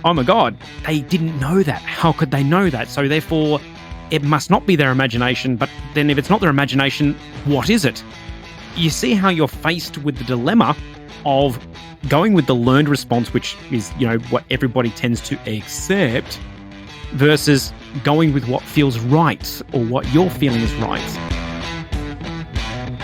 oh my God, they didn't know that. How could they know that? So therefore, it must not be their imagination. But then if it's not their imagination, what is it? You see how you're faced with the dilemma of going with the learned response, which is, what everybody tends to accept, versus going with what feels right or what you're feeling is right.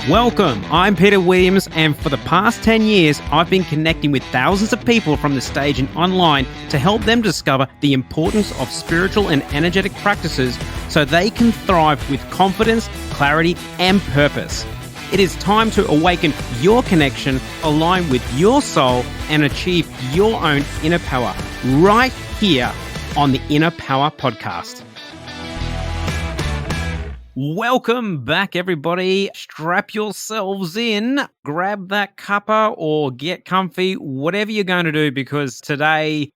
Welcome, I'm Peter Williams, and for the past 10 years, I've been connecting with thousands of people from the stage and online to help them discover the importance of spiritual and energetic practices so they can thrive with confidence, clarity, and purpose. It is time to awaken your connection, align with your soul, and achieve your own inner power right here on the Inner Power Podcast. Welcome back, everybody. Strap yourselves in, grab that cuppa or get comfy, whatever you're going to do, because today,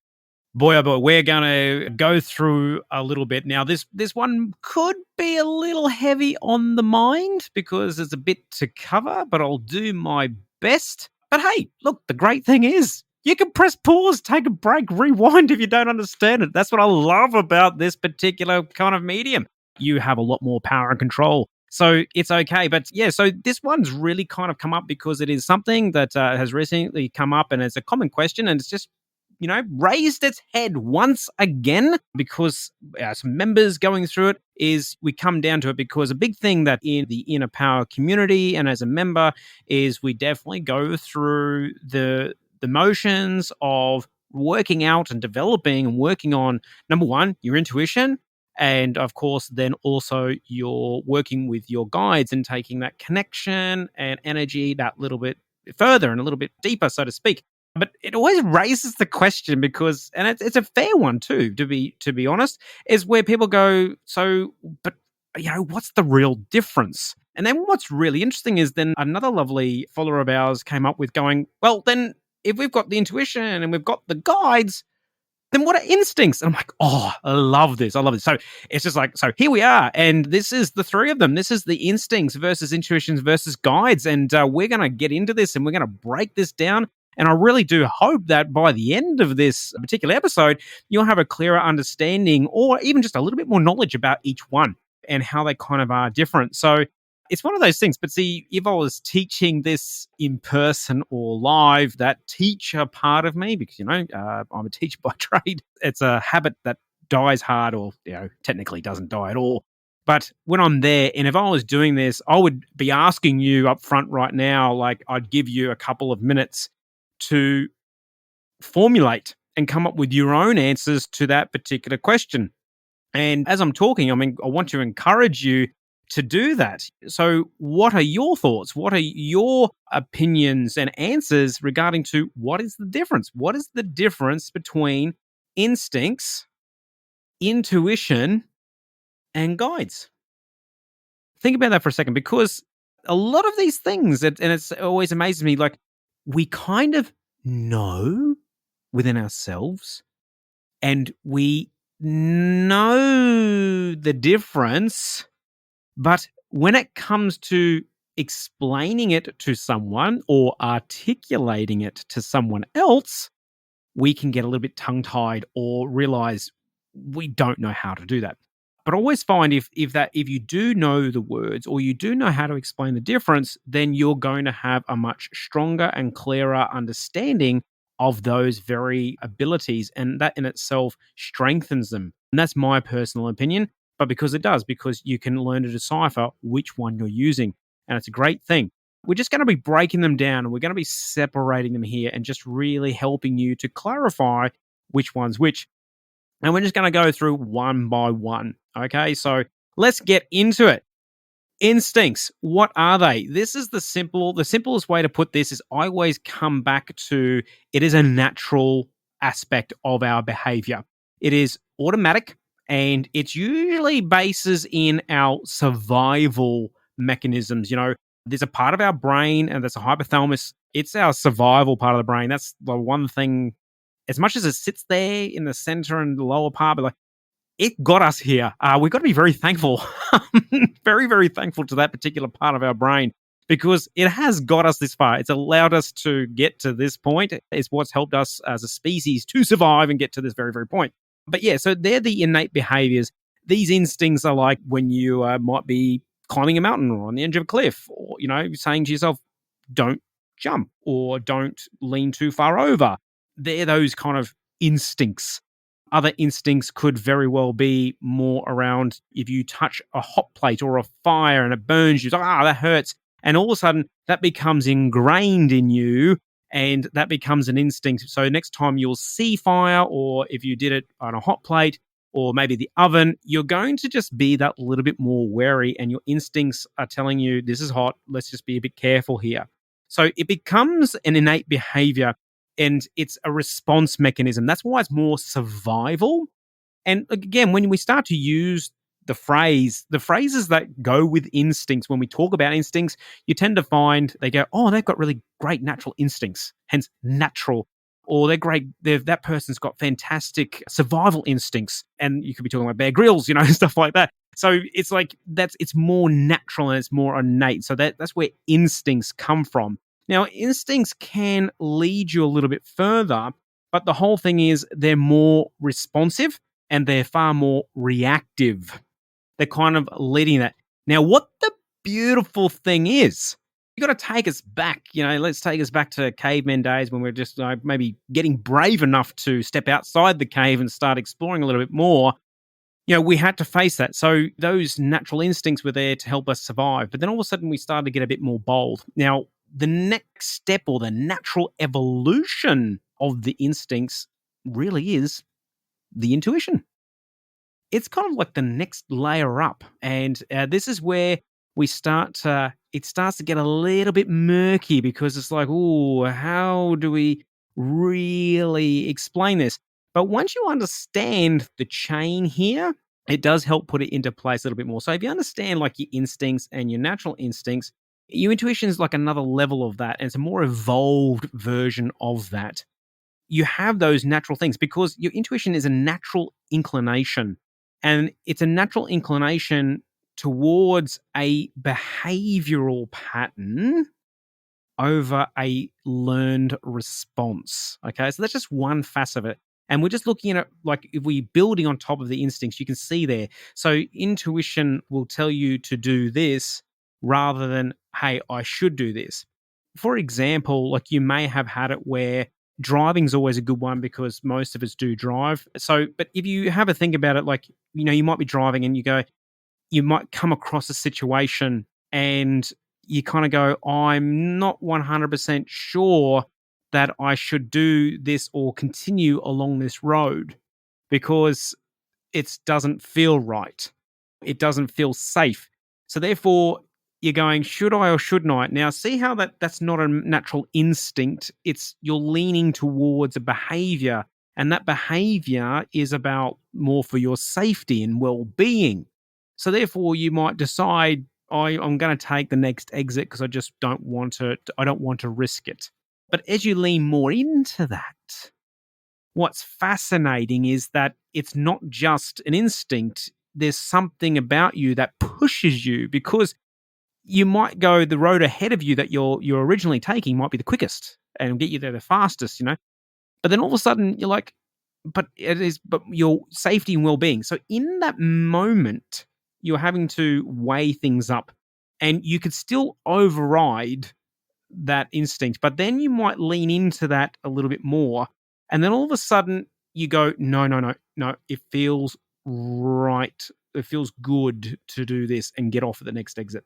boy, oh boy, we're going to go through a little bit. Now, this one could be a little heavy on the mind because there's a bit to cover, but I'll do my best. But hey, look, the great thing is you can press pause, take a break, rewind if you don't understand it. That's what I love about this particular kind of medium. You have a lot more power and control. So it's okay. But yeah, so this one's really kind of come up because it is something that has recently come up and it's a common question, and it's just, raised its head once again because some members going through it is we come down to it because a big thing that in the Inner Power community and as a member is we definitely go through the motions of working out and developing and working on, number one, your intuition. And of course, then also you're working with your guides and taking that connection and energy that little bit further and a little bit deeper, so to speak. But it always raises the question because, and it's a fair one too, to be honest, is where people go, but what's the real difference? And then what's really interesting is then another lovely follower of ours came up with going, well, then if we've got the intuition and we've got the guides, then what are instincts? And I'm like, oh, I love this. So it's just like, so here we are. And this is the three of them. This is the instincts versus intuitions versus guides. And we're going to get into this and we're going to break this down. And I really do hope that by the end of this particular episode, you'll have a clearer understanding or even just a little bit more knowledge about each one and how they kind of are different. So it's one of those things. But see, if I was teaching this in person or live, that teacher part of me, because, I'm a teacher by trade, it's a habit that dies hard or, technically doesn't die at all. But when I'm there, and if I was doing this, I would be asking you up front right now, like I'd give you a couple of minutes to formulate and come up with your own answers to that particular question. And as I'm talking, I want to encourage you to do that. So what are your thoughts? What are your opinions and answers regarding to what is the difference? What is the difference between instincts, intuition, and guides? Think about that for a second, because a lot of these things, and it's always amazes me, like we kind of know within ourselves and we know the difference. But when it comes to explaining it to someone or articulating it to someone else, we can get a little bit tongue-tied or realize we don't know how to do that. But I always find if you do know the words or you do know how to explain the difference, then you're going to have a much stronger and clearer understanding of those very abilities, and that in itself strengthens them. And that's my personal opinion. But because you can learn to decipher which one you're using. And it's a great thing. We're just going to be breaking them down and we're going to be separating them here and just really helping you to clarify which one's which. And we're just going to go through one by one. Okay, so let's get into it. Instincts, what are they? This is the simplest way to put this is I always come back to it is a natural aspect of our behavior. It is automatic. And it's usually bases in our survival mechanisms. There's a part of our brain and there's a hypothalamus. It's our survival part of the brain. That's the one thing, as much as it sits there in the center and the lower part, but it got us here. We've got to be very thankful, very, very thankful to that particular part of our brain because it has got us this far. It's allowed us to get to this point. It's what's helped us as a species to survive and get to this very, very point. But yeah, so they're the innate behaviors. These instincts are like when you might be climbing a mountain or on the edge of a cliff, or, saying to yourself, don't jump or don't lean too far over. They're those kind of instincts. Other instincts could very well be more around if you touch a hot plate or a fire and it burns you, it's like, that hurts. And all of a sudden, that becomes ingrained in you and that becomes an instinct. So next time you'll see fire, or if you did it on a hot plate or maybe the oven, you're going to just be that little bit more wary, and your instincts are telling you, this is hot, let's just be a bit careful here. So it becomes an innate behavior and it's a response mechanism. That's why it's more survival. And again, when we start to use the phrases that go with instincts, when we talk about instincts, you tend to find they go, oh, they've got really great natural instincts, hence natural. Or they're great, that person's got fantastic survival instincts. And you could be talking about Bear Grylls, stuff like that. So it's like it's more natural and it's more innate. So that's where instincts come from. Now, instincts can lead you a little bit further, but the whole thing is they're more responsive and they're far more reactive. They're kind of leading that. Now, what the beautiful thing is, you got to take us back. Let's take us back to cavemen days when we're just maybe getting brave enough to step outside the cave and start exploring a little bit more. We had to face that. So those natural instincts were there to help us survive. But then all of a sudden we started to get a bit more bold. Now, the next step or the natural evolution of the instincts really is the intuition. It's kind of like the next layer up. And this is where it starts to get a little bit murky, because it's like, oh, how do we really explain this? But once you understand the chain here, it does help put it into place a little bit more. So if you understand like your instincts and your natural instincts, your intuition is like another level of that. And it's a more evolved version of that. You have those natural things because your intuition is a natural inclination. And it's a natural inclination towards a behavioral pattern over a learned response. Okay, so that's just one facet of it. And we're just looking at, like, if we're building on top of the instincts, you can see there. So intuition will tell you to do this rather than, hey, I should do this. For example, like you may have had it where driving's always a good one because most of us do drive. So, but if you have a think about it, like, you might be driving and you might come across a situation and you kind of go, I'm not 100% sure that I should do this or continue along this road because it doesn't feel right. It doesn't feel safe. So therefore, you're going, should I or shouldn't I? Now, see how that's not a natural instinct. You're leaning towards a behavior, and that behavior is about more for your safety and well-being. So therefore, you might decide, I'm going to take the next exit because I just don't want to. I don't want to risk it. But as you lean more into that, what's fascinating is that it's not just an instinct. There's something about you that pushes you, because you might go the road ahead of you that you're originally taking might be the quickest and get you there the fastest. But then all of a sudden you're like, but your safety and well-being. So in that moment, you're having to weigh things up, and you could still override that instinct, but then you might lean into that a little bit more. And then all of a sudden you go, no, it feels right. It feels good to do this and get off at the next exit.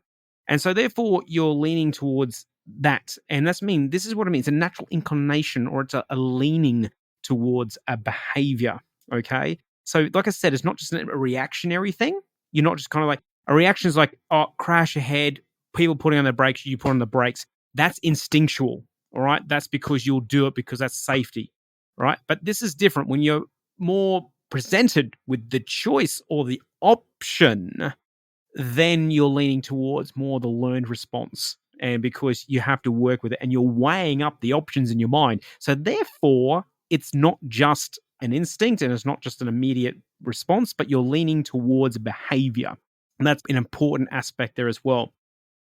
And so therefore you're leaning towards that. And this is what I mean. It's a natural inclination, or it's a leaning towards a behavior. Okay. So like I said, it's not just a reactionary thing. You're not just kind of like, a reaction is like, oh, crash ahead, people putting on their brakes, you put on the brakes. That's instinctual, all right? That's because you'll do it because that's safety, right? But this is different when you're more presented with the choice or the option, then you're leaning towards more the learned response. And because you have to work with it and you're weighing up the options in your mind. So therefore, it's not just an instinct and it's not just an immediate response, but you're leaning towards behavior. And that's an important aspect there as well.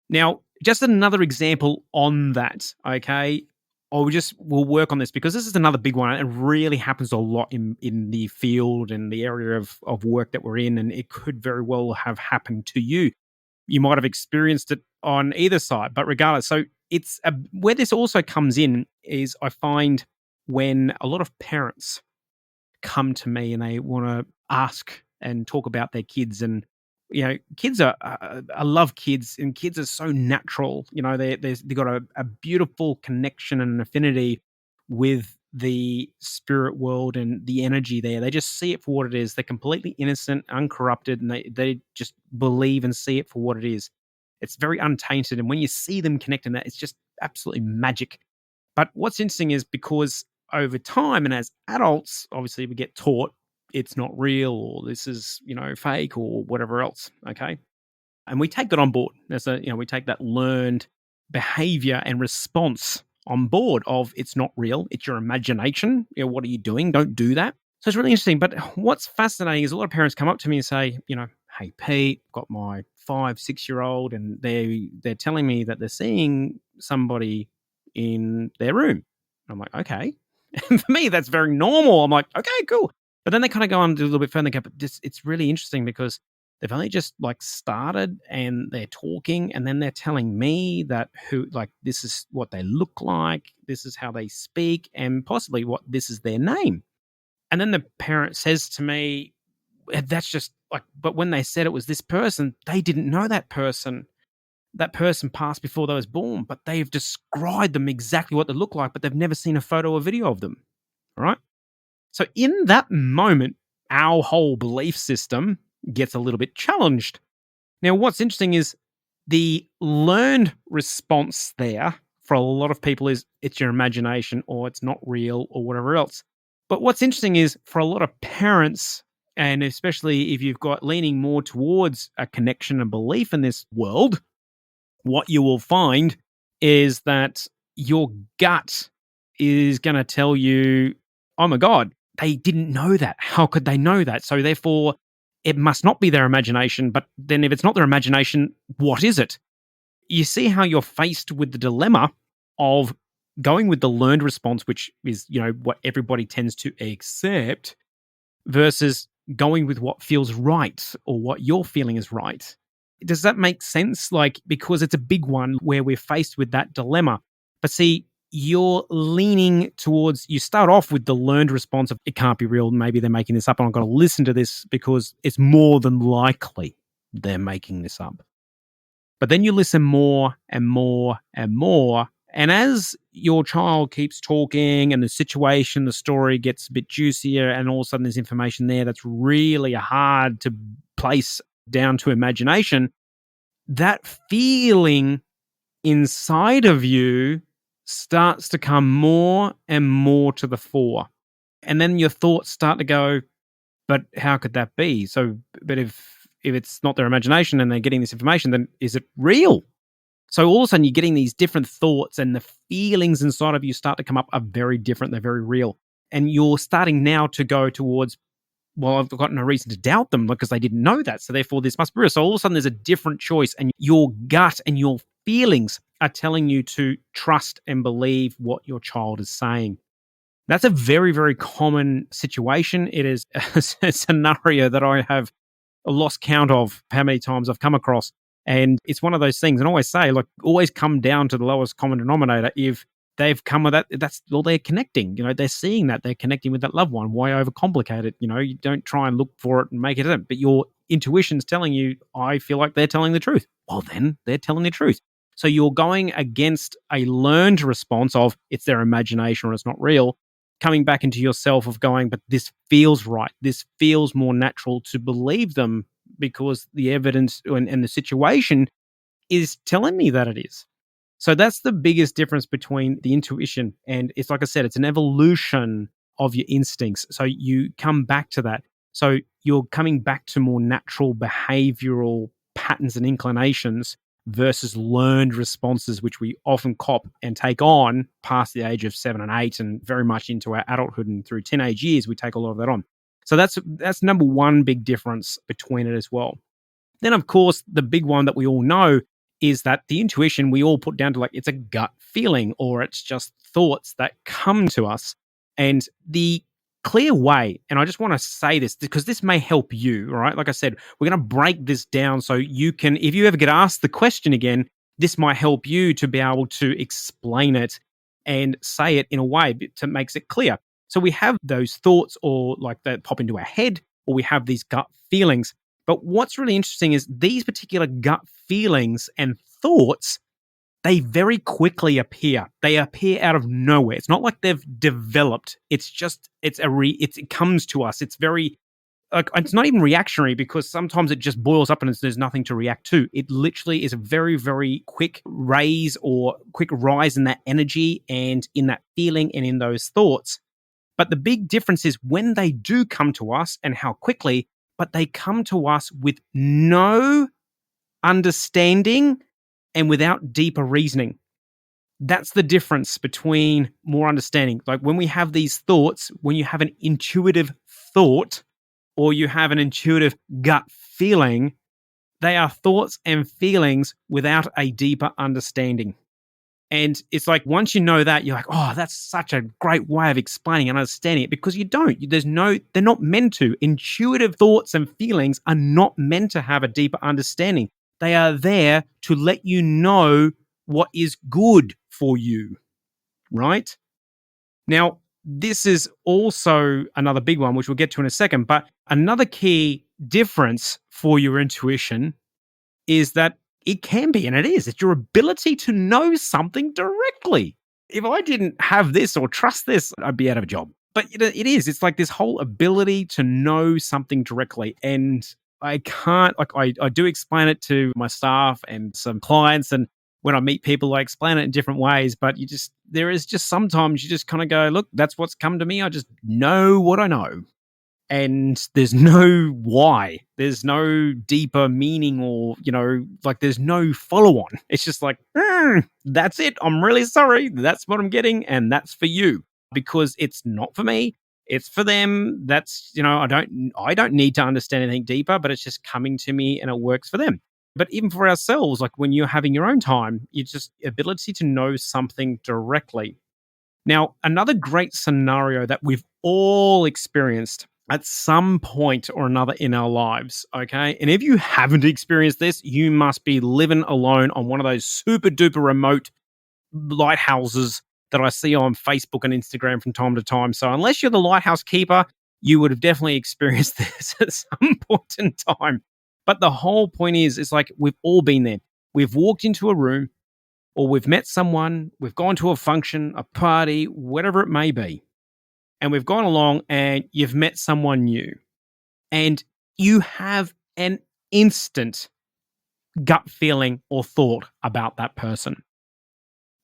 Now, just another example on that, okay? We'll work on this because this is another big one. It really happens a lot in the field and the area of work that we're in, and it could very well have happened to you. You might have experienced it on either side, but regardless. So where this also comes in is I find when a lot of parents come to me and they want to ask and talk about their kids. And kids are I love kids, and kids are so natural. They've got a beautiful connection and an affinity with the spirit world and the energy there. They just see it for what it is. They're completely innocent, uncorrupted, and they just believe and see it for what it is. It's very untainted, and when you see them connecting that, it's just absolutely magic. But what's interesting is because over time and as adults, obviously we get taught it's not real or this is, fake or whatever else. Okay. And we take that on board. We take that learned behavior and response on board of it's not real. It's your imagination. What are you doing? Don't do that. So it's really interesting. But what's fascinating is a lot of parents come up to me and say, hey, Pete, I've got my 5, 6-year-old and they're telling me that they're seeing somebody in their room. I'm like, okay. And for me, that's very normal. I'm like, okay, cool. But then they kind of go on to a little bit further and go, but it's really interesting because they've only just started and they're talking and then they're telling me that this is what they look like, this is how they speak, and possibly what this is their name. And then the parent says to me, that's just but when they said it was this person, they didn't know that person. That person passed before they was born, but they've described them exactly what they look like, but they've never seen a photo or video of them. All right. So in that moment, our whole belief system gets a little bit challenged. Now, what's interesting is the learned response there for a lot of people is it's your imagination or it's not real or whatever else. But what's interesting is for a lot of parents, and especially if you've got leaning more towards a connection and belief in this world, what you will find is that your gut is going to tell you, oh my God, they didn't know that. How could they know that? So therefore, it must not be their imagination. But then if it's not their imagination, what is it? You see how you're faced with the dilemma of going with the learned response, which is, what everybody tends to accept, versus going with what feels right or what you're feeling is right. Does that make sense? Because it's a big one where we're faced with that dilemma. But see, you're leaning towards, you start off with the learned response of it can't be real. Maybe they're making this up and I've got to listen to this because it's more than likely they're making this up. But then you listen more and more and more. And as your child keeps talking and the situation, the story gets a bit juicier, and all of a sudden there's information there that's really hard to place down to imagination, that feeling inside of you starts to come more and more to the fore. And then your thoughts start to go, but how could that be? So, but if it's not their imagination and they're getting this information, then is it real? So all of a sudden you're getting these different thoughts, and the feelings inside of you start to come up are very different. They're very real. And you're starting now to go towards, well, I've got no reason to doubt them because they didn't know that. So therefore this must be real. So all of a sudden there's a different choice, and your gut and your feelings are telling you to trust and believe what your child is saying. That's a very, very common situation. It is a scenario that I have lost count of how many times I've come across. And it's one of those things. And I always say, always come down to the lowest common denominator. If they've come with that, that's all they're connecting. They're seeing that, they're connecting with that loved one. Why overcomplicate it? You don't try and look for it and make it up. But your intuition's telling you, I feel like they're telling the truth. Well, then they're telling the truth. So you're going against a learned response of it's their imagination or it's not real, coming back into yourself of going, but this feels right. This feels more natural to believe them because the evidence and the situation is telling me that it is. So that's the biggest difference between the intuition and it's like I said, it's an evolution of your instincts. So you come back to that. So you're coming back to more natural behavioral patterns and inclinations versus learned responses, which we often cop and take on past the age of 7 and 8 and very much into our adulthood and through teenage years, we take a lot of that on. So that's number one big difference between it as well. Then, of course, the big one that we all know is that the intuition we all put down to like it's a gut feeling or it's just thoughts that come to us. And the clear way, and I just want to say this because this may help you, all right? Like I said, we're going to break this down so you can, if you ever get asked the question again, this might help you to be able to explain it and say it in a way that makes it clear. So we have those thoughts or like that pop into our head, or we have these gut feelings. But what's really interesting is these particular gut feelings and thoughts, they very quickly appear. They appear out of nowhere. It's not like they've developed. It's just it comes to us. It's very like it's not even reactionary because sometimes it just boils up and there's nothing to react to. It literally is a very, very quick raise or quick rise in that energy and in that feeling and in those thoughts. But the big difference is when they do come to us and how quickly, but they come to us with no understanding and without deeper reasoning. That's the difference between more understanding. Like when we have these thoughts, when you have an intuitive thought or you have an intuitive gut feeling, they are thoughts and feelings without a deeper understanding. And it's like once you know that, you're like, oh, that's such a great way of explaining and understanding it because you don't. They're not meant to. Intuitive thoughts and feelings are not meant to have a deeper understanding. They are there to let you know what is good for you, right? Now, this is also another big one, which we'll get to in a second. But another key difference for your intuition is that it can be, and it is, it's your ability to know something directly. If I didn't have this or trust this, I'd be out of a job. But it is. It's like this whole ability to know something directly. And I can't, like, I do explain it to my staff and some clients. And when I meet people, I explain it in different ways. But there is just sometimes you just kind of go, look, that's what's come to me. I just know what I know. And there's no why. There's no deeper meaning or, like there's no follow on. It's just like, that's it. I'm really sorry. That's what I'm getting. And that's for you because it's not for me. It's for them. That's, I don't need to understand anything deeper, but it's just coming to me and it works for them. But even for ourselves, like when you're having your own time, it's just ability to know something directly. Now, another great scenario that we've all experienced at some point or another in our lives, okay? And if you haven't experienced this, you must be living alone on one of those super duper remote lighthouses that I see on Facebook and Instagram from time to time. So unless you're the lighthouse keeper, you would have definitely experienced this at some point in time. But the whole point is, it's like we've all been there. We've walked into a room or we've met someone, we've gone to a function, a party, whatever it may be. And we've gone along and you've met someone new and you have an instant gut feeling or thought about that person.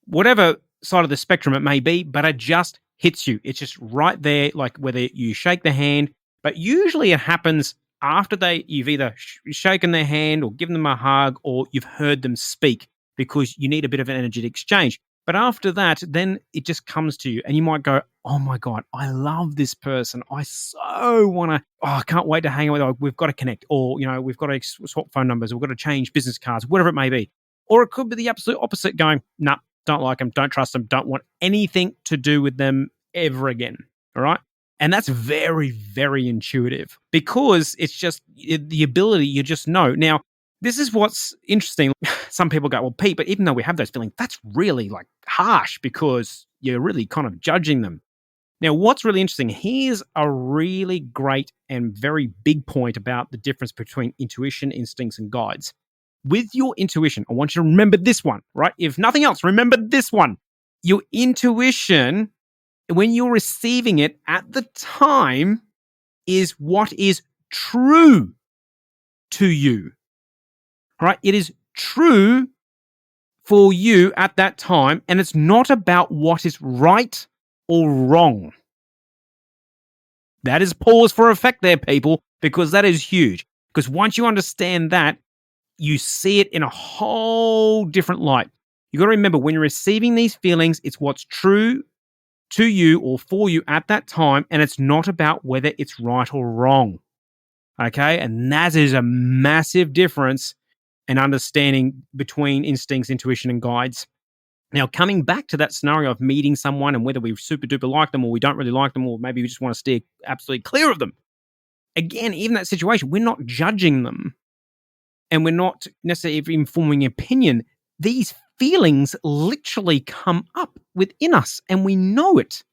Whatever side of the spectrum it may be, but it just hits you. It's just right there, like whether you shake the hand, but usually it happens after you've either shaken their hand or given them a hug or you've heard them speak because you need a bit of an energetic exchange. But after that, then it just comes to you and you might go, oh my God, I love this person. I so want to, I can't wait to hang out with them. We've got to connect or, we've got to swap phone numbers. We've got to change business cards, whatever it may be. Or it could be the absolute opposite going, nah, don't like them, don't trust them, don't want anything to do with them ever again. All right. And that's very, very intuitive because it's just the ability you just know. Now, this is what's interesting. Some people go, well, Pete, but even though we have those feelings, that's really like harsh because you're really kind of judging them. Now, what's really interesting, here's a really great and very big point about the difference between intuition, instincts, and guides. With your intuition, I want you to remember this one, right? If nothing else, remember this one. Your intuition, when you're receiving it at the time, is what is true to you. Right? It is true for you at that time, and it's not about what is right or wrong. That is pause for effect there, people, because that is huge. Because once you understand that, you see it in a whole different light. You got to remember when you're receiving these feelings, it's what's true to you or for you at that time, and it's not about whether it's right or wrong. Okay? And that is a massive difference and understanding between instincts, intuition, and guides. Now, coming back to that scenario of meeting someone and whether we super duper like them or we don't really like them, or maybe we just want to steer absolutely clear of them. Again, even that situation, we're not judging them and we're not necessarily even forming an opinion. These feelings literally come up within us and we know it.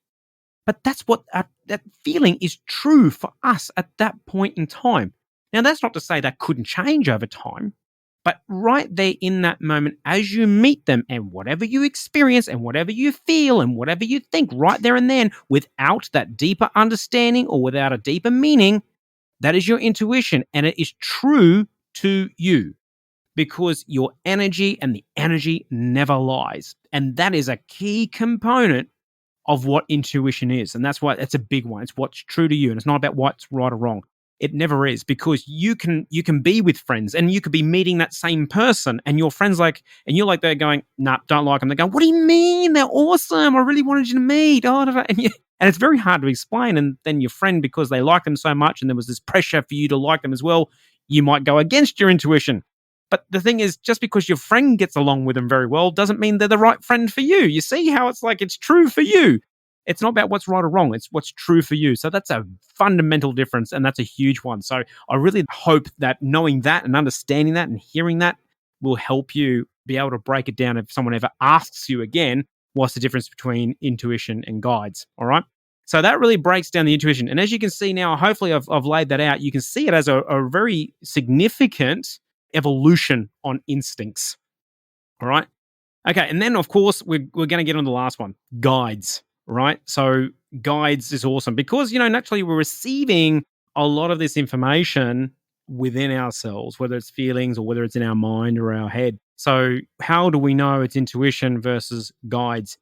But that's what that feeling is true for us at that point in time. Now, that's not to say that couldn't change over time, but right there in that moment, as you meet them and whatever you experience and whatever you feel and whatever you think right there and then, without that deeper understanding or without a deeper meaning, that is your intuition and it is true to you because your energy and the energy never lies. And that is a key component of what intuition is. And that's why it's a big one. It's what's true to you. And it's not about what's right or wrong. It never is, because you can be with friends and you could be meeting that same person and your friends and you're like, they're going, nah, don't like them. They go, what do you mean? They're awesome. I really wanted you to meet. Oh, and it's very hard to explain. And then your friend, because they like them so much and there was this pressure for you to like them as well, you might go against your intuition. But the thing is, just because your friend gets along with them very well doesn't mean they're the right friend for you. You see how it's like it's true for you. It's not about what's right or wrong. It's what's true for you. So that's a fundamental difference, and that's a huge one. So I really hope that knowing that and understanding that and hearing that will help you be able to break it down if someone ever asks you again, what's the difference between intuition and guides, all right? So that really breaks down the intuition. And as you can see now, hopefully I've laid that out. You can see it as a very significant evolution on instincts, all right? Okay, and then of course we're going to get on the last one, guides, right? So guides is awesome because naturally we're receiving a lot of this information within ourselves, whether it's feelings or whether it's in our mind or our head. So how do we know it's intuition versus guides?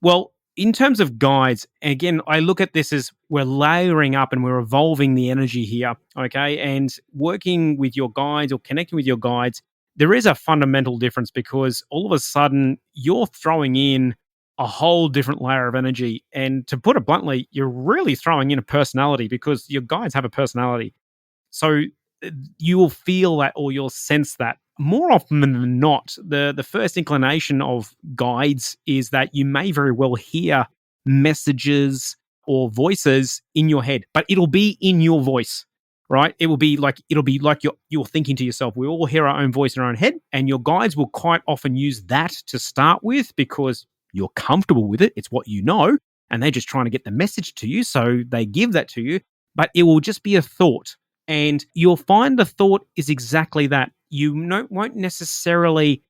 Well, in terms of guides, again, I look at this as we're layering up and we're evolving the energy here, okay? And working with your guides or connecting with your guides, there is a fundamental difference because all of a sudden you're throwing in a whole different layer of energy. And to put it bluntly, you're really throwing in a personality because your guides have a personality. So you will feel that or you'll sense that more often than not. The first inclination of guides is that you may very well hear messages or voices in your head, but it'll be in your voice, right? It'll be like you're thinking to yourself. We all hear our own voice in our own head, and your guides will quite often use that to start with because you're comfortable with it. It's what you know, and they're just trying to get the message to you, so they give that to you. But it will just be a thought. And you'll find the thought is exactly that. You won't necessarily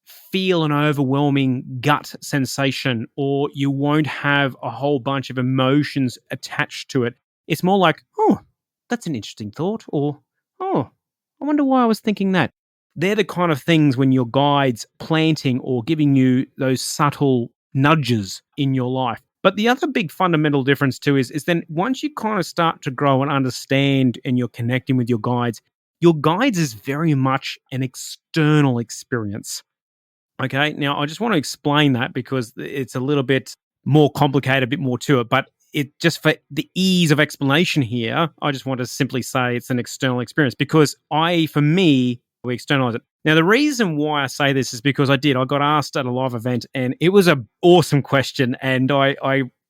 feel an overwhelming gut sensation, or you won't have a whole bunch of emotions attached to it. It's more like, oh, that's an interesting thought, or oh, I wonder why I was thinking that. They're the kind of things when your guide's planting or giving you those subtle nudges in your life. But the other big fundamental difference too is then once you kind of start to grow and understand and you're connecting with your guides is very much an external experience. Okay. Now I just want to explain that because it's a little bit more complicated, a bit more to it, but it just for the ease of explanation here, I just want to simply say it's an external experience because for me, we externalize it. Now, the reason why I say this is because I got asked at a live event and it was an awesome question. And I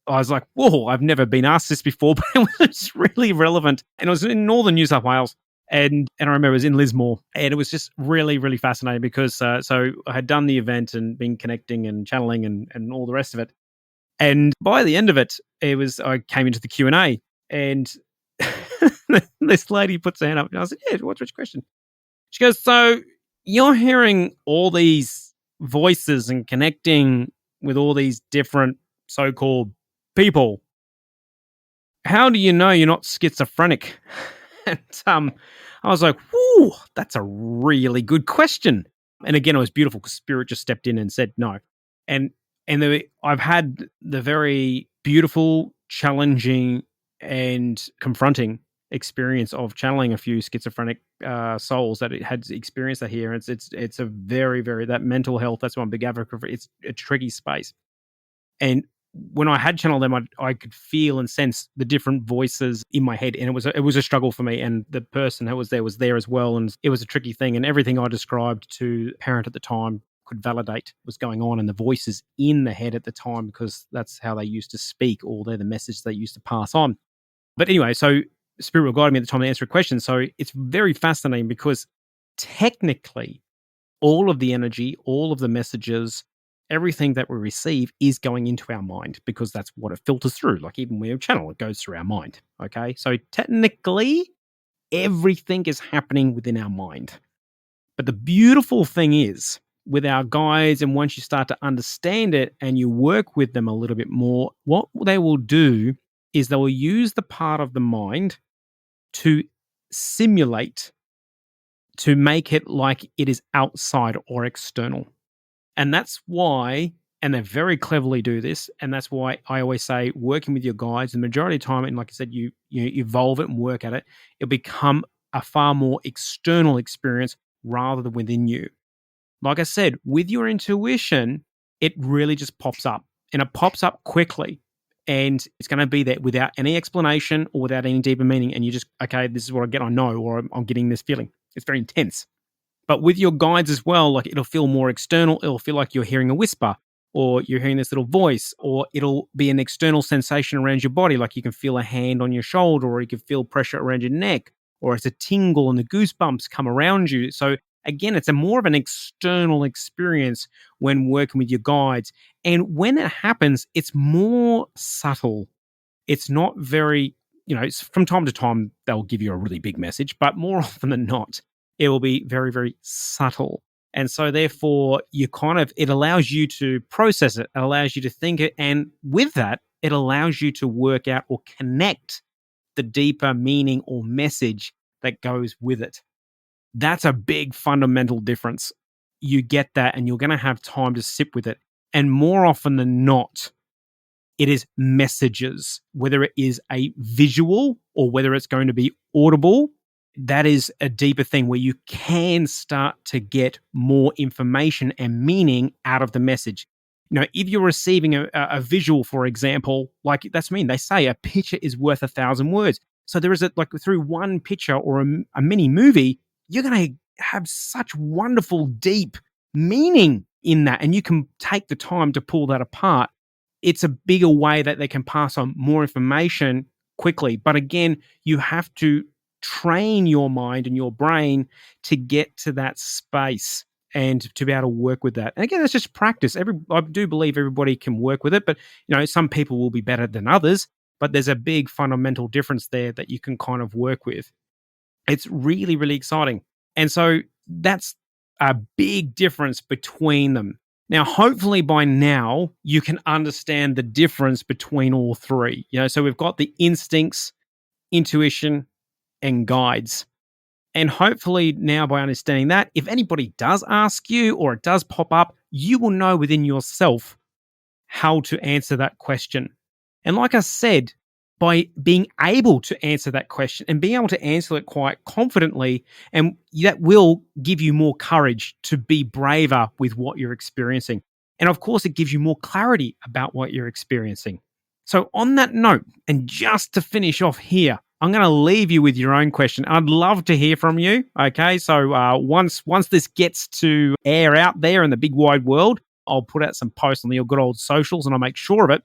was like, whoa, I've never been asked this before, but it was really relevant. And it was in northern New South Wales. And I remember it was in Lismore. And it was just really, really fascinating because so I had done the event and been connecting and channeling and all the rest of it. And by the end of it, I came into the Q&A and this lady puts her hand up and I said, yeah, what's your question? She goes, so you're hearing all these voices and connecting with all these different so-called people. How do you know you're not schizophrenic? And I was like, whoo, that's a really good question. And again, it was beautiful because Spirit just stepped in and said no. And I've had the very beautiful, challenging, and confronting experience of channeling a few schizophrenic souls that it had experienced that here. It's a very, very, that mental health, that's one big advocate for. It's a tricky space. And when I had channeled them, I could feel and sense the different voices in my head, and it was a struggle for me. And the person who was there as well, and it was a tricky thing. And everything I described to a parent at the time could validate what was going on, and the voices in the head at the time, because that's how they used to speak, or they're the message they used to pass on. But anyway, so Spirit will guide me at the time to answer a question. So it's very fascinating because technically, all of the energy, all of the messages, everything that we receive is going into our mind, because that's what it filters through. Like even when we channel, it goes through our mind. Okay. So technically, everything is happening within our mind. But the beautiful thing is, with our guides, and once you start to understand it and you work with them a little bit more, what they will do is they will use the part of the mind to simulate, to make it like it is outside or external. And that's why, and they very cleverly do this, and that's why I always say working with your guides, the majority of the time, and like I said, you evolve it and work at it, it'll become a far more external experience rather than within you. Like I said, with your intuition, it really just pops up, and it pops up quickly. And it's going to be there without any explanation or without any deeper meaning. And you just, okay, this is what I get. I know, or I'm getting this feeling. It's very intense. But with your guides as well, like it'll feel more external. It'll feel like you're hearing a whisper, or you're hearing this little voice, or it'll be an external sensation around your body. Like you can feel a hand on your shoulder, or you can feel pressure around your neck, or it's a tingle and the goosebumps come around you. So again, it's a more of an external experience when working with your guides. And when it happens, it's more subtle. It's not very, it's from time to time, they'll give you a really big message, but more often than not, it will be very, very subtle. And so therefore, it allows you to process it. It allows you to think it. And with that, it allows you to work out or connect the deeper meaning or message that goes with it. That's a big fundamental difference. You get that, and you're going to have time to sit with it. And more often than not, it is messages, whether it is a visual or whether it's going to be audible. That is a deeper thing where you can start to get more information and meaning out of the message. If you're receiving a visual, for example, like that's they say a picture is worth 1,000 words. So there is through one picture or a mini movie, you're going to have such wonderful, deep meaning in that. And you can take the time to pull that apart. It's a bigger way that they can pass on more information quickly. But again, you have to train your mind and your brain to get to that space and to be able to work with that. And again, it's just practice. I do believe everybody can work with it, but some people will be better than others. But there's a big fundamental difference there that you can kind of work with. It's really, really exciting. And so that's a big difference between them. Now, hopefully by now, you can understand the difference between all three. So we've got the instincts, intuition, and guides. And hopefully now by understanding that, if anybody does ask you or it does pop up, you will know within yourself how to answer that question. And like I said, by being able to answer that question and being able to answer it quite confidently, and that will give you more courage to be braver with what you're experiencing. And of course, it gives you more clarity about what you're experiencing. So on that note, and just to finish off here, I'm going to leave you with your own question. I'd love to hear from you. Okay, so once this gets to air out there in the big wide world, I'll put out some posts on the good old socials and I'll make sure of it.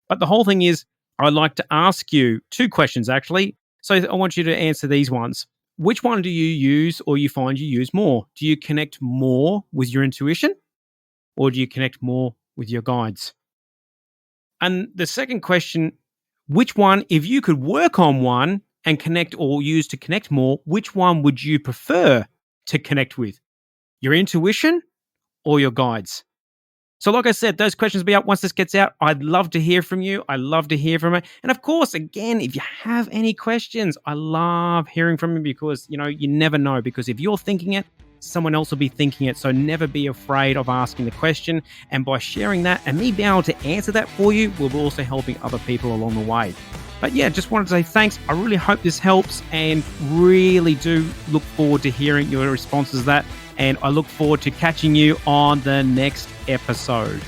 But the whole thing is, I'd like to ask you 2 questions, actually. So I want you to answer these ones. Which one do you use or you find you use more? Do you connect more with your intuition or do you connect more with your guides? And the second question, which one, if you could work on one and connect or use to connect more, which one would you prefer to connect with? Your intuition or your guides? So like I said, those questions will be up once this gets out. I'd love to hear from you. I love to hear from it. And of course, again, if you have any questions, I love hearing from you because, you never know. Because if you're thinking it, someone else will be thinking it. So never be afraid of asking the question. And by sharing that and me being able to answer that for you, we'll be also helping other people along the way. But yeah, just wanted to say thanks. I really hope this helps and really do look forward to hearing your responses to that. And I look forward to catching you on the next episode.